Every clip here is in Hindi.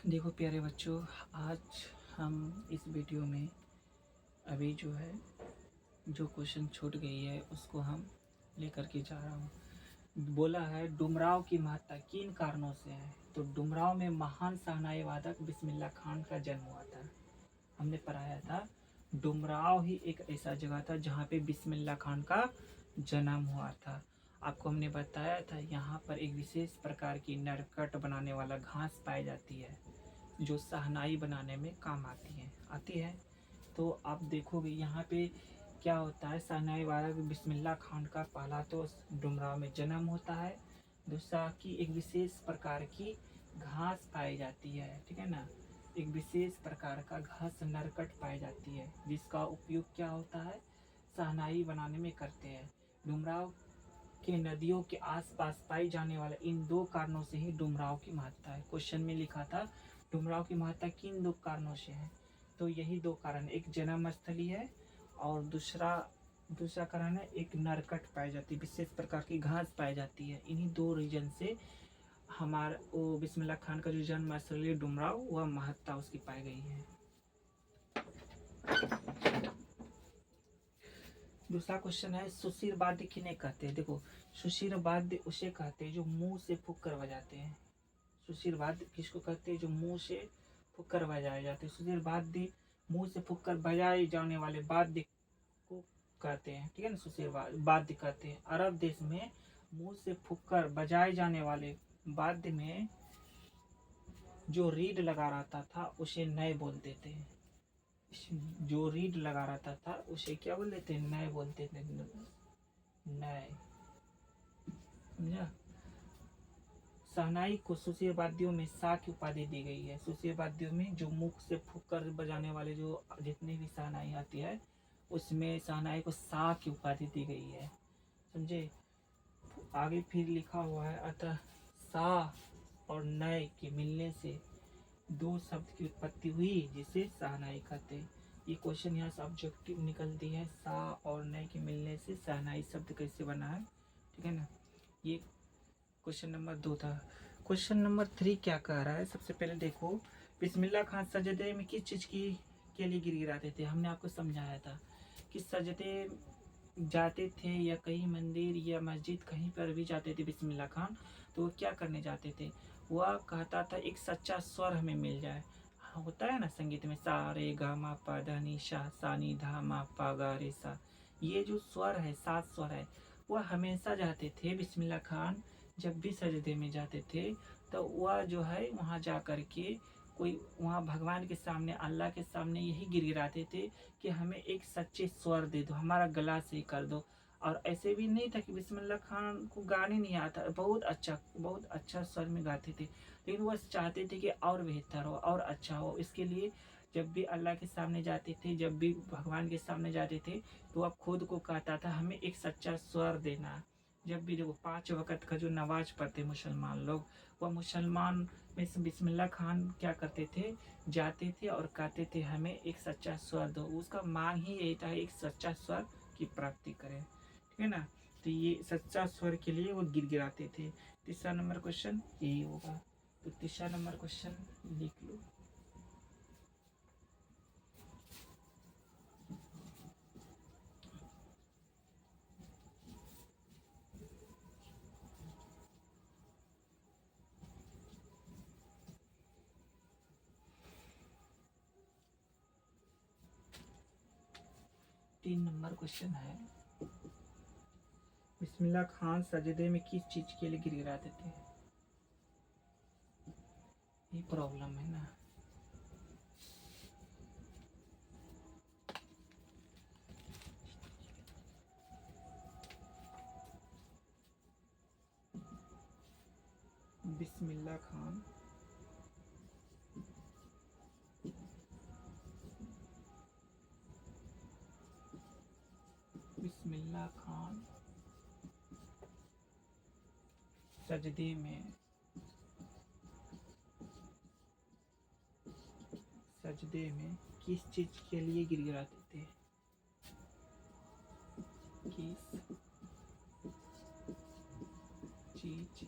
देखो प्यारे बच्चों, आज हम इस वीडियो में अभी जो है जो क्वेश्चन छूट गई है उसको हम लेकर के जा रहा हूँ। बोला है डुमराव की महत्ता किन कारणों से है। तो डुमराव में महान शहनाई वादक बिस्मिल्लाह खान का जन्म हुआ था। हमने पढ़ाया था डुमराव ही एक ऐसा जगह था जहाँ पे बिस्मिल्लाह खान का जन्म हुआ था। आपको हमने बताया था यहाँ पर एक विशेष प्रकार की नरकट बनाने वाला घास पाई जाती है जो शहनाई बनाने में काम आती है। तो आप देखोगे यहाँ पे क्या होता है, शहनाई वादक बिस्मिल्लाह खान का पहला तो डुमराव में जन्म होता है। दूसरा कि एक विशेष प्रकार की घास पाई जाती है, ठीक है ना। एक विशेष प्रकार का घास नरकट पाई जाती है जिसका उपयोग क्या होता है, शहनाई बनाने में करते हैं। डुमराव के नदियों के आसपास पाई जाने वाले इन दो कारणों से ही डुमराव की महत्ता है। क्वेश्चन में लिखा था डुमराव की महत्ता किन दो कारणों से है। तो यही दो कारण, एक जन्म स्थली है और दूसरा कारण है एक नरकट पाई जाती है, विशेष प्रकार की घास पाई जाती है। इन्हीं दो रीजन से हमारा वो बिस्मिल्लाह खान का जो जन्म स्थली डुमराव वह महत्ता उसकी पाई गई है। दूसरा क्वेश्चन है सुशीर वाद्य किन्हें कहते हैं। देखो सुशीर वाद्य उसे कहते हैं जो मुंह से फूंक कर बजाते हैं। सुशीर वाद्य किसको कहते हैं, जो मुंह से फूंक कर बजाए जाते हैं। सुशीर वाद्य मुंह से फूंक कर बजाए जाने वाले वाद्य को कहते हैं, ठीक है ना। सुशीर वाद्य कहते हैं। अरब देश में मुंह से फूंक कर बजाए जाने वाले वाद्य में जो रीड लगा रहता था उसे नए बोलते थे। जो रीड लगा रहता था उसे क्या बोलते थे, नए बोलते थे। नए, समझा। शहनाई को सुशील वाद्यों में सा की उपाधि दी गई है। सुशील वाद्यों में जो मुख से फूंक कर बजाने वाले जो जितनी भी शहनाई आती है उसमें शहनाई को सा की उपाधि दी गई है, समझे। आगे फिर लिखा हुआ है अतः सा और नए के मिलने से दो शब्द की उत्पत्ति हुई जिसे शहनाई कहते। ये क्वेश्चन यहाँ से ऑब्जेक्टिव निकलती है, सा और नए के मिलने से शहनाई शब्द कैसे बना है, ठीक है ना। ये क्वेश्चन नंबर 2 था। क्वेश्चन नंबर 3 क्या कह रहा है, सबसे पहले देखो बिस्मिल्लाह खान सजदे में किस चीज़ की के लिए गिड़गिड़ाते थे। हमने आपको समझाया था कि सजदे जाते थे या कहीं मंदिर या मस्जिद कहीं पर भी जाते थे बिस्मिल्लाह खान, तो वो क्या करने जाते थे, वह कहता था एक सच्चा स्वर हमें मिल जाए। होता है ना संगीत में सा रे गा मा पा धा नी सा सा नी धा मा पा गा रे सा, ये जो स्वर है 7 स्वर है, वह हमेशा जाते थे बिस्मिल्लाह खान जब भी सजदे में जाते थे तो वह जो है वहाँ जा कर के कोई वहाँ भगवान के सामने अल्लाह के सामने यही गिड़गिड़ाते थे कि हमें एक सच्चे स्वर दे दो, हमारा गला सही कर दो। और ऐसे भी नहीं था कि बिस्मिल्लाह खान को गाने नहीं आता, बहुत अच्छा स्वर में गाते थे, लेकिन वह चाहते थे कि और बेहतर हो और अच्छा हो। इसके लिए जब भी अल्लाह के सामने जाते थे, जब भी भगवान के सामने जाते थे तो वह खुद को कहता था हमें एक सच्चा स्वर देना। जब भी देखो 5 वक़्त का जो नमाज पढ़ते मुसलमान लोग, वह मुसलमान में से बिस्मिल्लाह खान क्या करते थे, जाते थे और कहते थे हमें एक सच्चा स्वर दो। उसका मांग ही यही था एक सच्चा स्वर की प्राप्ति करें, ठीक है ना। तो ये सच्चा स्वर के लिए वो गिड़गिड़ाते थे। तीसरा नंबर क्वेश्चन यही होगा। तो तीसरा नंबर क्वेश्चन लिख लो। तीन नंबर क्वेश्चन है बिस्मिल्लाह खान सजदे में किस चीज के लिए गिड़गिड़ाते थे। ये प्रॉब्लम है ना। बिस्मिल्लाह खान बिस्मिल्लाह खान सजदे में किस चीज के लिए गिड़गिड़ाते थे। किस चीज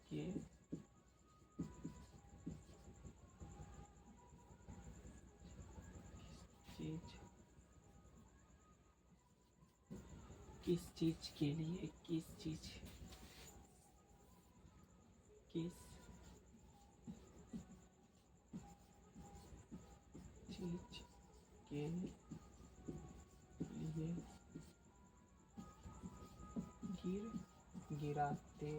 के किस चीज के लिए, किस चीज, किस चीज के लिए गिराते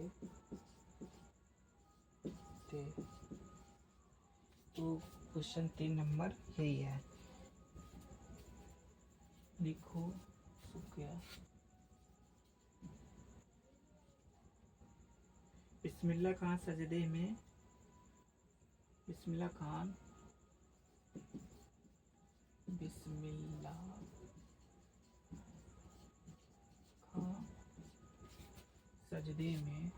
थे। तो क्वेश्चन 3 नंबर यही है। लिखो, सूख गया। बिस्मिल्लाह खान सजदे में, बिस्मिल्लाह खान, बिस्मिल्लाह खान सजदे में,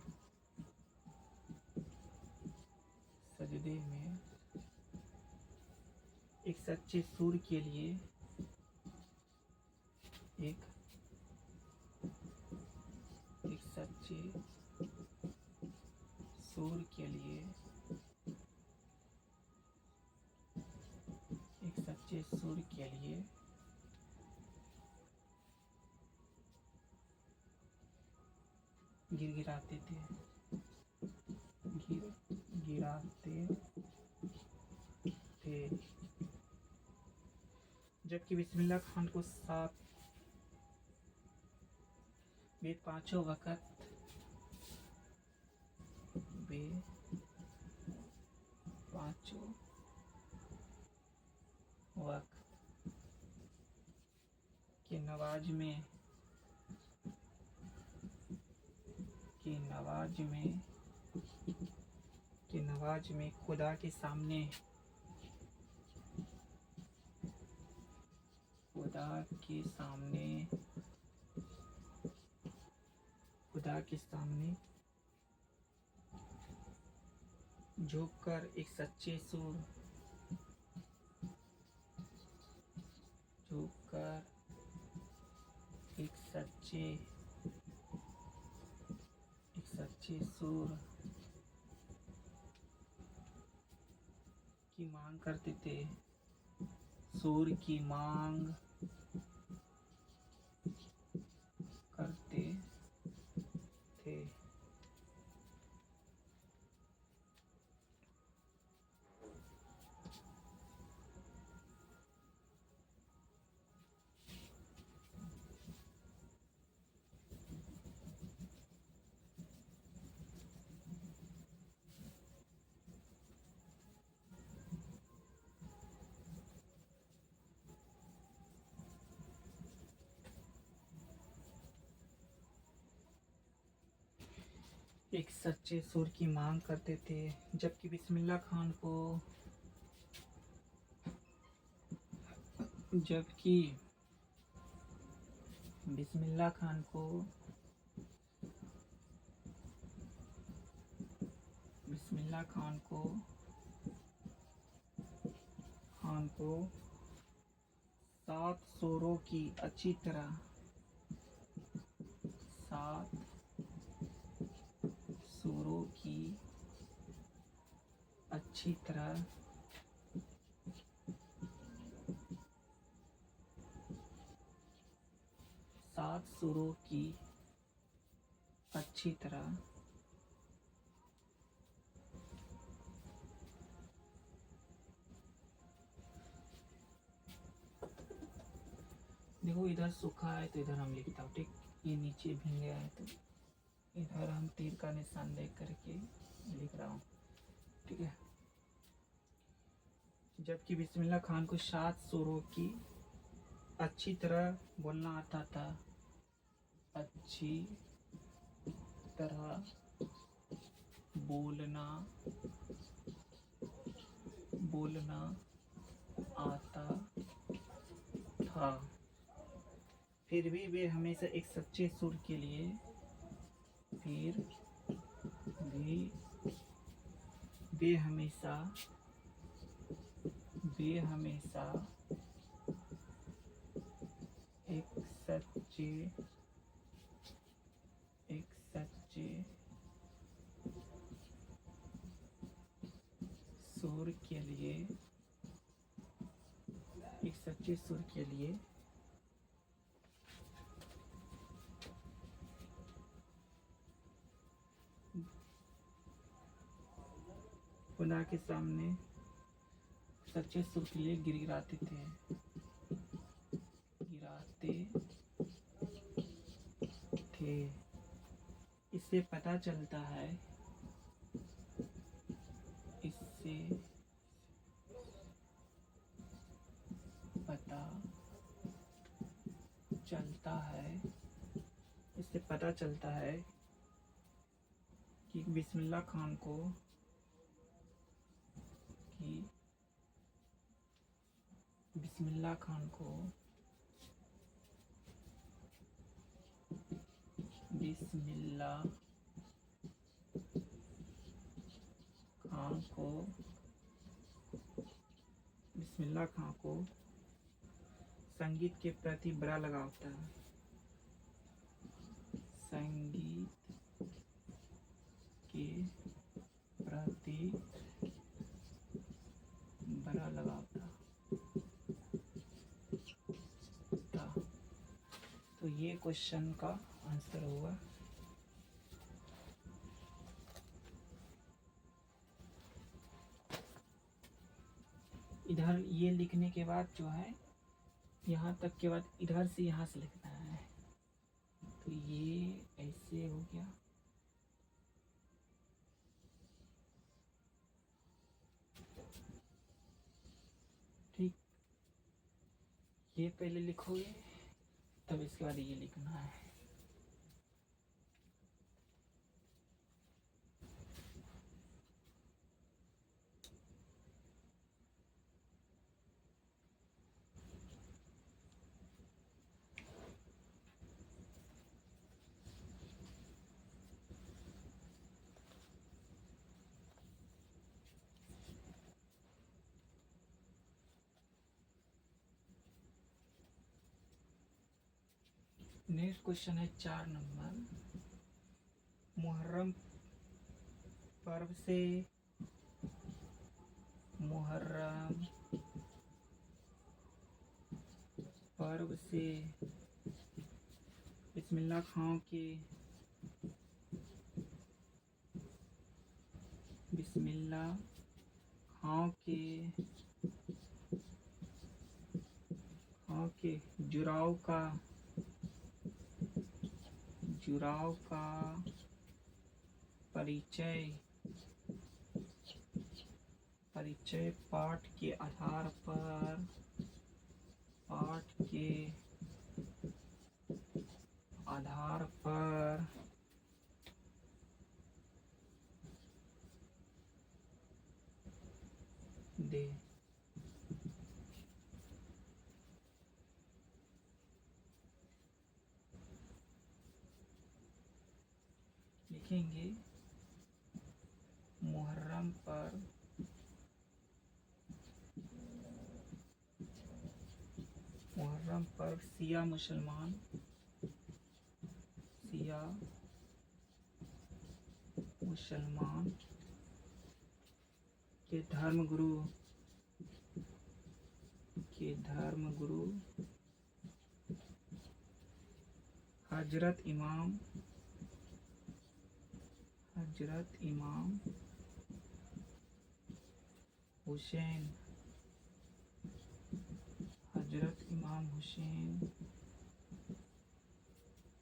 सजदे में एक सच्चे सुर के लिए, एक सच्चे सुर के लिए, एक सच्चे सुर के लिए गिराते थे, गिराते थे। जबकि बिस्मिल्लाह खान को वे पांचों वक्त, वे पांचों वक्त के नवाज में, के नवाज में खुदा के सामने, खुदा के सामने झुककर एक सच्चे सुर, झुककर एक सच्चे सुर की मांग करते थे, सुर की मांग करते थे। एक सच्चे सुर की मांग करते थे। जबकि बिस्मिल्लाह खान को, जबकि बिस्मिल्लाह खान को, बिस्मिल्लाह खान को, खान को 7 सुरों की अच्छी तरह, 7 सुरों की अच्छी तरह सात सुरों की अच्छी तरह देखो, इधर सूखा है तो इधर हम लिखता हूँ, ठीक। ये नीचे भींग गया है तो इधर हम तीर का निशान देख करके लिख रहा हूँ, ठीक है। जबकि बिस्मिल्लाह खान को 7 सुरों की अच्छी तरह बोलना आता था, अच्छी तरह बोलना आता था। फिर भी वे हमेशा एक सच्चे सुर के लिए, फिर भी वे हमेशा एक सच्चे सुर के लिए, एक सच्चे सुर के लिए खुदा के सामने सच्चे सुख के लिए गिड़गिड़ाते थे, गिराते थे। इससे पता चलता है, इससे पता चलता है, इससे पता चलता है कि बिस्मिल्लाह खान को बिस्मिल्लाह खान को बिस्मिल्लाह खान को बिस्मिल्लाह खान को संगीत के प्रति बड़ा लगाव था। संगीत के प्रति बड़ा लगाव था। तो ये क्वेश्चन का आंसर होगा। इधर ये लिखने के बाद जो है यहाँ तक के बाद इधर से यहाँ से लिखना है। तो ये ऐसे हो गया। ठीक, ये पहले लिखोगे तब इसके बाद ये लिखना है। नेक्स्ट क्वेश्चन है 4 नंबर। मुहर्रम पर्व से बिस्मिल्लाह खां के जुड़ाव का परिचय पाठ के आधार पर दे। लिखेंगे मुहर्रम पर्व शिया मुसलमान के धर्मगुरु हजरत इमाम हुसैन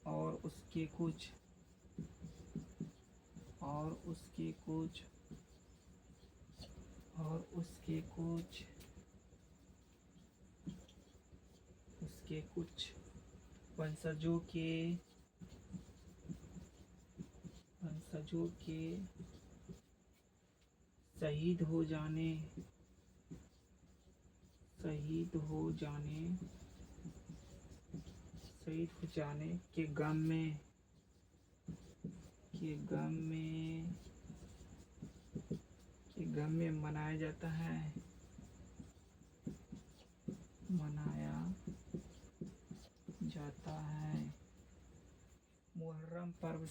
और उसके कुछ वंशजों के शहीद हो जाने के गम में मनाया जाता है। मुहर्रम पर्व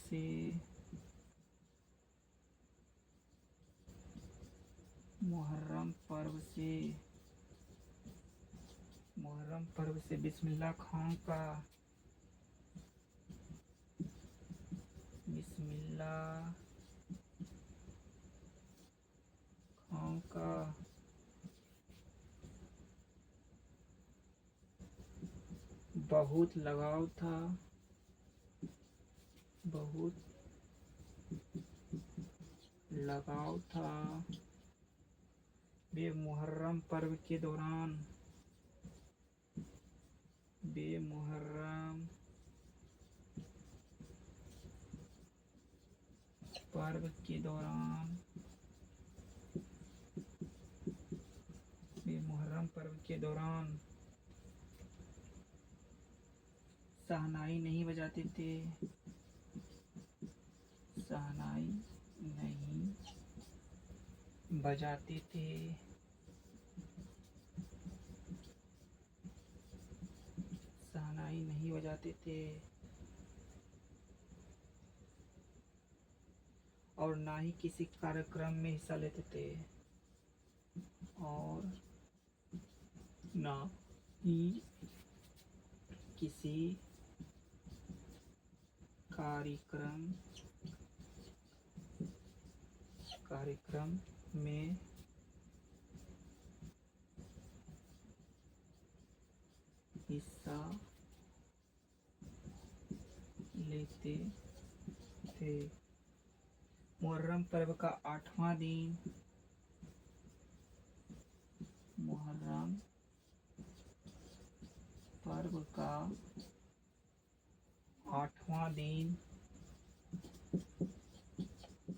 से बिस्मिल्लाह खां बहुत लगाव था, बहुत लगाव था बेमुहर्रम पर्व के दौरान, बेमुहर्रम पर्व के दौरान, बेमुहर्रम पर्व के दौरान शहनाई नहीं बजाते थे, शहनाई नहीं बजाते थे, शहनाई नहीं बजाते थे और ना ही किसी कार्यक्रम में हिस्सा लेते थे, और ना ही किसी कार्यक्रम में हिस्सा लेते थे। मुहर्रम पर्व का 8वां दिन, मुहर्रम पर्व का 8वां दिन,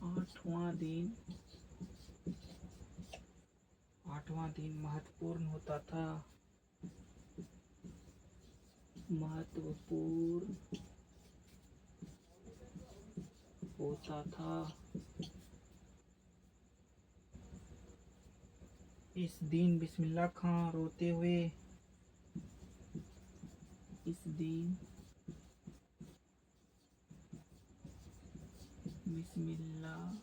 8वां दिन, 8वां दिन महत्वपूर्ण होता था, महत्वपूर्ण होता था। इस दिन बिस्मिल्लाह खां रोते हुए, इस दिन बिस्मिल्लाह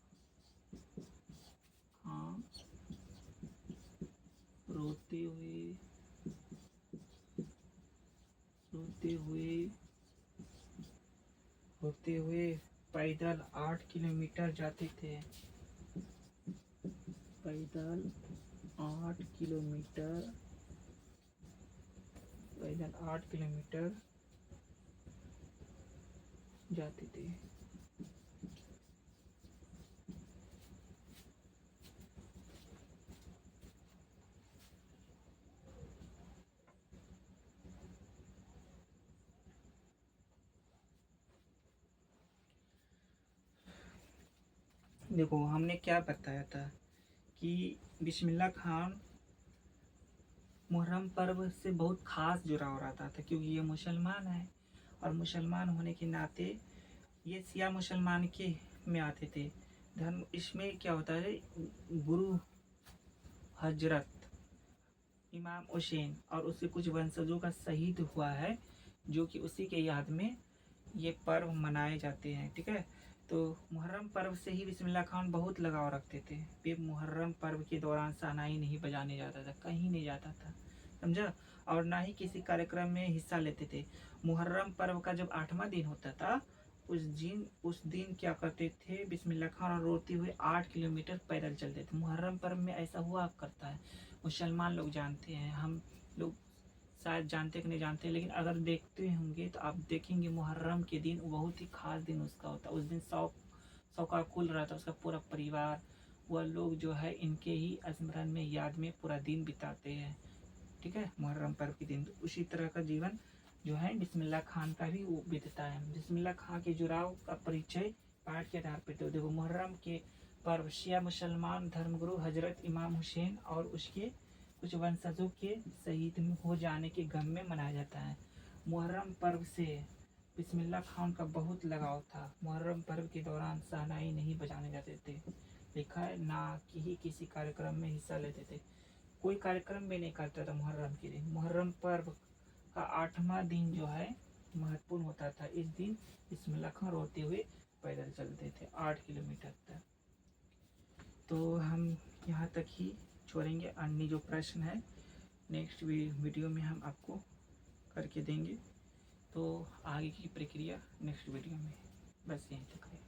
खां रोते हुए, रोते हुए, होते हुए पैदल 8 किलोमीटर जाते थे, पैदल 8 किलोमीटर, पैदल 8 किलोमीटर जाते थे। देखो हमने क्या बताया था कि बिस्मिल्लाह खान मुहर्रम पर्व से बहुत खास जुड़ाव रहता था, क्योंकि ये मुसलमान है और मुसलमान होने के नाते ये शिया मुसलमान के में आते थे। धर्म इसमें क्या होता है, गुरु हजरत इमाम हुसैन और उसके कुछ वंशजों का शहीद हुआ है, जो कि उसी के याद में ये पर्व मनाए जाते हैं। ठीक है, तो मुहर्रम पर्व से ही बिस्मिल्लाह खान बहुत लगाव रखते थे। वे मुहर्रम पर्व के दौरान शहनाई नहीं बजाने जाता था, कहीं नहीं जाता था, समझा, और ना ही किसी कार्यक्रम में हिस्सा लेते थे। मुहर्रम पर्व का जब 8वां दिन होता था, उस दिन क्या करते थे, बिस्मिल्लाह खान और रोते हुए 8 किलोमीटर पैदल चलते थे। मुहर्रम पर्व में ऐसा हुआ करता है, मुसलमान लोग जानते हैं, हम लोग शायद जानते कि नहीं जानते, लेकिन अगर देखते होंगे तो आप देखेंगे मुहर्रम के दिन बहुत ही खास दिन उसका होता है। उस दिन सौ का कुल रहता है, उसका पूरा परिवार, वह लोग जो है इनके ही स्मरण में, याद में पूरा दिन बिताते हैं। ठीक है, मुहर्रम पर्व के दिन उसी तरह का जीवन जो है बिस्मिल्लाह खान का भी वो बीतता है। बिस्मिल्लाह खान के जुड़ाव का परिचय पाठ के आधार पर तो देखो, मुहर्रम के पर्व शिया मुसलमान धर्मगुरु हजरत इमाम हुसैन और उसके कुछ वंशजों के शहीद हो जाने के गम में मनाया जाता है। मुहर्रम पर्व से बिस्मिल्लाह खान का बहुत लगाव था। मुहर्रम पर्व के दौरान शहनाई नहीं बजाने जाते थे, लिखा है, ना कि ही किसी कार्यक्रम में हिस्सा लेते थे, कोई कार्यक्रम भी नहीं करता था मुहर्रम के दिन। मुहर्रम पर्व का 8वां दिन जो है महत्वपूर्ण होता था। इस दिन बिस्मिल्लाह खान रोते हुए पैदल चलते थे 8 किलोमीटर तक। तो हम यहाँ तक ही छोड़ेंगे, अन्य जो प्रश्न है नेक्स्ट वीडियो में हम आपको करके देंगे। तो आगे की प्रक्रिया नेक्स्ट वीडियो में, बस यहीं तक है।